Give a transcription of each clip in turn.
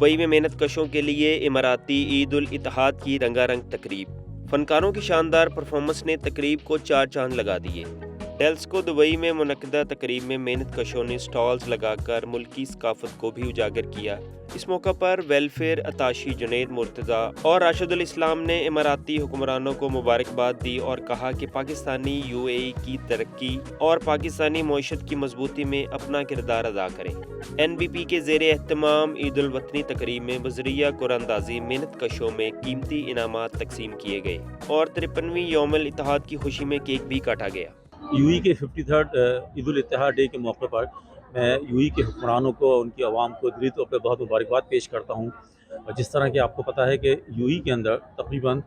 Dubai میں محنت کشوں کے لیے اماراتی عید الاتحاد کی رنگا رنگ تقریب۔ فنکاروں کی شاندار پرفارمنس نے تقریب کو چار چاند لگا دیے۔ ڈیلسکو دبئی میں منعقدہ تقریب میں محنت کشوں نے سٹالز لگا کر ملکی ثقافت کو بھی اجاگر کیا۔ اس موقع پر ویلفیئر اتاشی جنید مرتضی اور راشد الاسلام نے اماراتی حکمرانوں کو مبارکباد دی اور کہا کہ پاکستانی یو اے ای کی ترقی اور پاکستانی معیشت کی مضبوطی میں اپنا کردار ادا کریں۔ این بی پی کے زیر اہتمام عید الوطنی تقریب میں بذریعہ قرآن اندازی محنت کشوں میں قیمتی انعامات تقسیم کیے گئے اور 53ویں یوم الاتحاد کی خوشی میں کیک بھی کاٹا گیا۔ یو ای کے 53rd عید الاتحاد ڈے کے موقع پر میں یو ای کے حکمرانوں کو اور ان کی عوام کو دلی طور پہ بہت مبارکباد پیش کرتا ہوں۔ جس طرح کہ آپ کو پتہ ہے کہ یو ای کے اندر تقریباً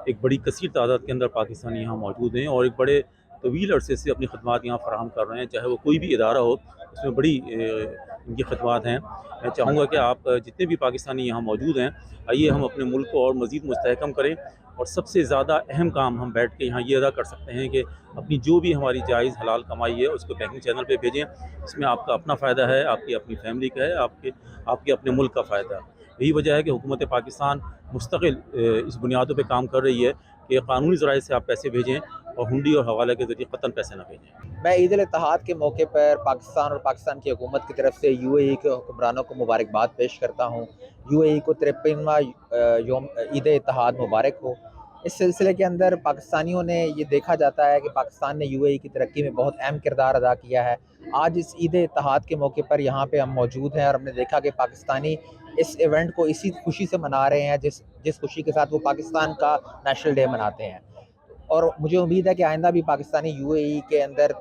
ایک بڑی کثیر تعداد کے اندر پاکستانی یہاں موجود ہیں اور ایک بڑے طویل عرصے سے اپنی خدمات یہاں فراہم کر رہے ہیں، چاہے وہ کوئی بھی ادارہ ہو اس میں بڑی ان کی خدمات ہیں۔ میں چاہوں گا کہ آپ جتنے بھی پاکستانی یہاں موجود ہیں، آئیے ہم اپنے ملک کو اور مزید مستحکم کریں، اور سب سے زیادہ اہم کام ہم بیٹھ کے یہاں یہ ادا کر سکتے ہیں کہ اپنی جو بھی ہماری جائز حلال کمائی ہے اس کو بینکنگ چینل پہ بھیجیں۔ اس میں آپ کا اپنا فائدہ ہے، آپ کی اپنی فیملی کا ہے، آپ کے اپنے ملک کا فائدہ ہے۔ یہی وجہ ہے کہ حکومت پاکستان مستقل اس بنیادوں پہ کام کر رہی ہے کہ قانونی ذرائع سے آپ پیسے بھیجیں اور ہنڈی اور حوالے کے ذریعے قطعاً پیسے نہ بھیجیں۔ میں عید الاتحاد کے موقع پر پاکستان اور پاکستان کی حکومت کی طرف سے یو اے ای کے حکمرانوں کو مبارکباد پیش کرتا ہوں۔ یو اے ای کو 53واں یوم عید اتحاد مبارک ہو۔ اس سلسلے کے اندر پاکستانیوں نے یہ دیکھا جاتا ہے کہ پاکستان نے یو اے ای کی ترقی میں بہت اہم کردار ادا کیا ہے۔ آج اس عید اتحاد کے موقع پر یہاں پہ ہم موجود ہیں اور ہم نے دیکھا کہ پاکستانی اس ایونٹ کو اسی خوشی سے منا رہے ہیں جس خوشی کے ساتھ وہ پاکستان کا نیشنل ڈے مناتے ہیں، اور مجھے امید ہے کہ آئندہ بھی پاکستانی یو اے ای کے اندر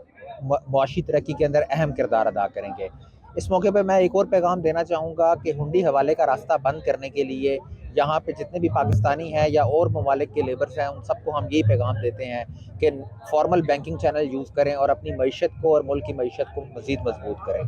معاشی ترقی کے اندر اہم کردار ادا کریں گے۔ اس موقع پہ میں ایک اور پیغام دینا چاہوں گا کہ ہنڈی حوالے کا راستہ بند کرنے کے لیے یہاں پہ جتنے بھی پاکستانی ہیں یا اور ممالک کے لیبرز ہیں، ان سب کو ہم یہی پیغام دیتے ہیں کہ فارمل بینکنگ چینل یوز کریں اور اپنی معیشت کو اور ملک کی معیشت کو مزید مضبوط کریں۔